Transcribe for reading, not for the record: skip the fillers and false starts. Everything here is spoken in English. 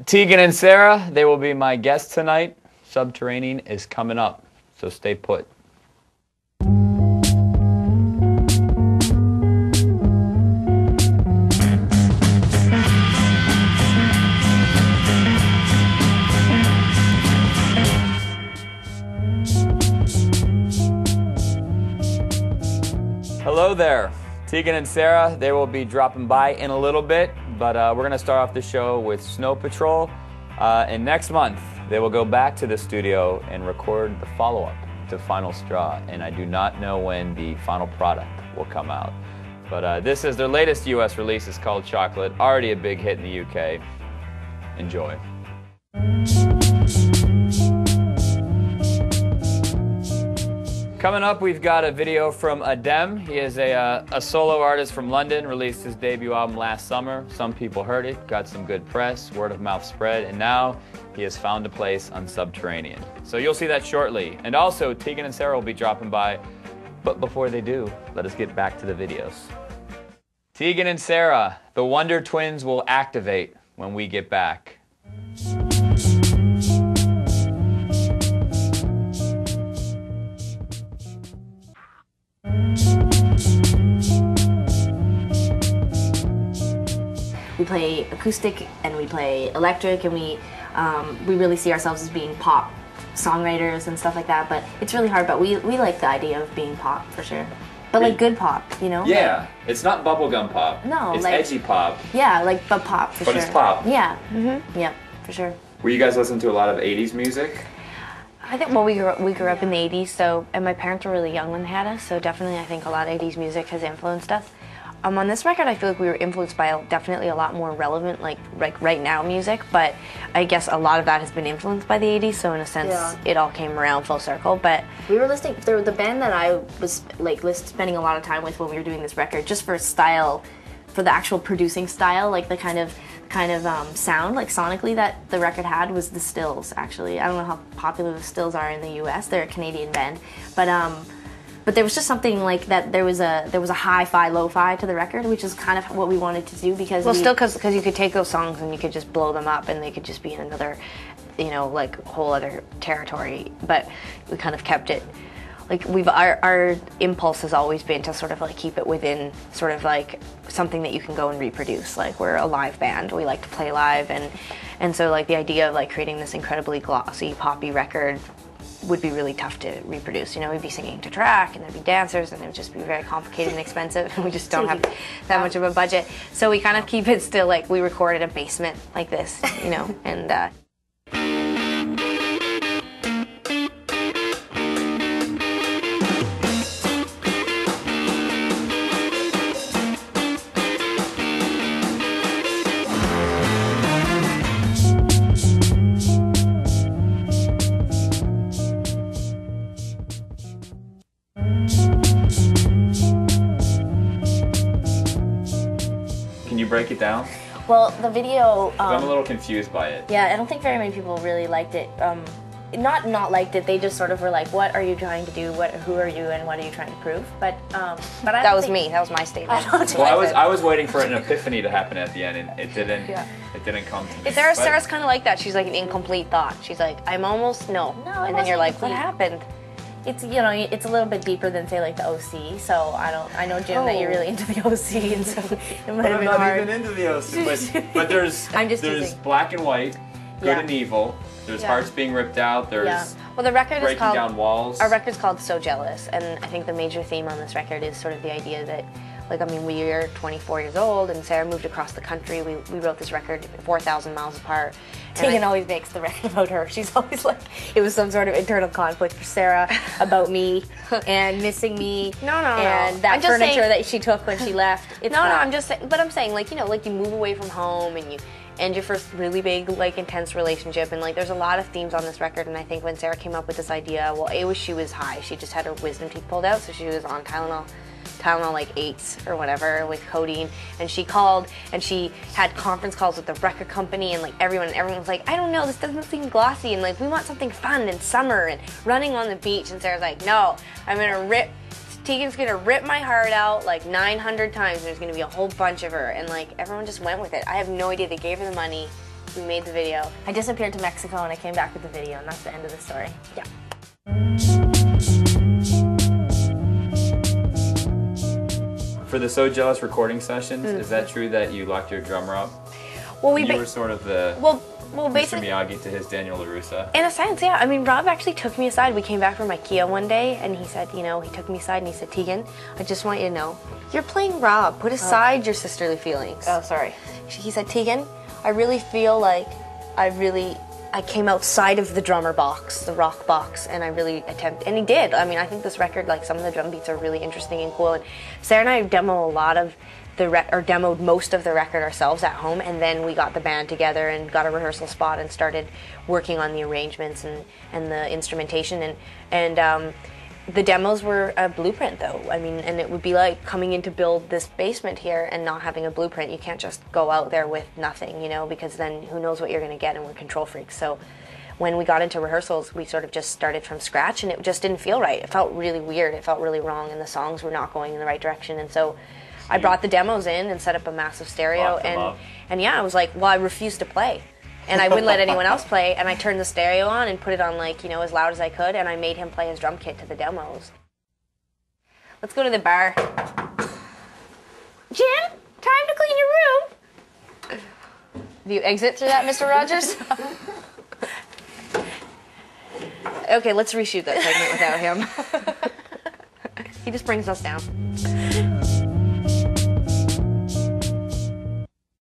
Tegan and Sara, they will be my guests tonight. Subterranean is coming up, so stay put. Hello there, Tegan and Sara. They will be dropping by in a little bit, but we're going to start off the show with Snow Patrol. And next month, they will go back to the studio and record the follow-up to Final Straw. And I do not know when the final product will come out. But this is their latest US release. It's called Chocolate, already a big hit in the UK. Enjoy. Coming up, we've got a video from Adem. He is a solo artist from London, released his debut album last summer. Some people heard it, got some good press, word of mouth spread, and now he has found a place on Subterranean. So you'll see that shortly. And also, Tegan and Sara will be dropping by. But before they do, let us get back to the videos. Tegan and Sara, the Wonder Twins will activate when we get back. We play acoustic and we play electric, and we really see ourselves as being pop songwriters and stuff like that. But it's really hard. But we like the idea of being pop for sure. But like good pop, you know? Yeah, it's not bubblegum pop. No, it's like edgy pop. Yeah, like but pop for sure. But it's pop. Yeah, yeah, for sure. Were you guys listening to a lot of '80s music? I think, well, we grew up in the 80s, so, and my parents were really young when they had us, so definitely I think a lot of 80s music has influenced us. On this record, I feel like we were influenced by definitely a lot more relevant, like right now music, but I guess a lot of that has been influenced by the 80s, so in a sense, it all came around full circle, but... We were listening, the band that I was like spending a lot of time with when we were doing this record, just for style, for the actual producing style, like the kind of sound, like sonically, that the record had was the Stills, actually. I don't know how popular the Stills are in the US, they're a Canadian band, but there was just something like that. There was a hi-fi, lo-fi to the record, which is kind of what we wanted to do because because you could take those songs and you could just blow them up and they could just be in another, you know, like whole other territory. But we kind of kept it like our impulse has always been to sort of like keep it within sort of like something that you can go and reproduce. Like we're a live band, we like to play live, and so like the idea of like creating this incredibly glossy poppy record would be really tough to reproduce. You know, we'd be singing to track and there'd be dancers and it would just be very complicated and expensive, and we just don't have that much of a budget. So we kind of keep it still like we record in a basement like this, you know, and break it down? Well, the video... I'm a little confused by it. Yeah, I don't think very many people really liked it. Not liked it, they just sort of were like, what are you trying to do? Who are you and what are you trying to prove? But that was me, that was my statement. Well, I was waiting for an epiphany to happen at the end, and it didn't come to me. Sara's kind of like that. She's like an incomplete thought. She's like, I'm almost, no. And then you're like, what happened? It's, you know, it's a little bit deeper than, say, like the OC. So I know, Jim, that you're really into the OC, and so it might have been hard. I'm not even into the OC, but there's black and white, good and evil. There's hearts being ripped out. There's well, the record breaking down walls. Our record's called So Jealous, and I think the major theme on this record is sort of the idea that, like, I mean, we are 24 years old, and Sara moved across the country. We wrote this record 4,000 miles apart. Tegan always makes the record about her. She's always like, it was some sort of internal conflict for Sara about me and missing me. And that furniture that she took when she left. I'm just saying, but I'm saying, like, you know, like you move away from home and you end your first really big, like, intense relationship, and like there's a lot of themes on this record. And I think when Sara came up with this idea, well, she was high. She just had her wisdom teeth pulled out, so she was on Tylenol like 8s or whatever with codeine, and she called and she had conference calls with the record company, and like everyone was like, I don't know, this doesn't seem glossy, and like we want something fun and summer and running on the beach. And Sara's like, no, Tegan's gonna rip my heart out like 900 times, and there's gonna be a whole bunch of her, and like everyone just went with it. I have no idea. They gave her the money We made the video. I disappeared to Mexico and I came back with the video, and that's the end of the story. Yeah. For the So Jealous recording sessions, is that true that you locked your drummer up? Well, You were sort of the well, Mr. basically, Miyagi to his Daniel LaRussa. in a sense, yeah. I mean, Rob actually took me aside. We came back from IKEA one day, and he said, you know, he took me aside and he said, Tegan, I just want you to know, you're playing Rob. Put aside your sisterly feelings. Oh, sorry. He said, Tegan, I really feel like I came outside of the drummer box, the rock box, and I really and he did. I mean, I think this record, like, some of the drum beats are really interesting and cool, and Sarah and I demo a lot of demoed most of the record ourselves at home, and then we got the band together and got a rehearsal spot and started working on the arrangements and the instrumentation, and the demos were a blueprint, though. I mean, and it would be like coming in to build this basement here and not having a blueprint. You can't just go out there with nothing, you know, because then who knows what you're going to get, and we're control freaks. So when we got into rehearsals, we sort of just started from scratch, and it just didn't feel right. It felt really weird. It felt really wrong, and the songs were not going in the right direction. And so I brought the demos in and set up a massive stereo, and yeah, I was like, well, I refuse to play. And I wouldn't let anyone else play, and I turned the stereo on and put it on, like, you know, as loud as I could, and I made him play his drum kit to the demos. Let's go to the bar. Jim, time to clean your room. Do you exit through that, Mr. Rogers? Okay, let's reshoot that segment without him. He just brings us down.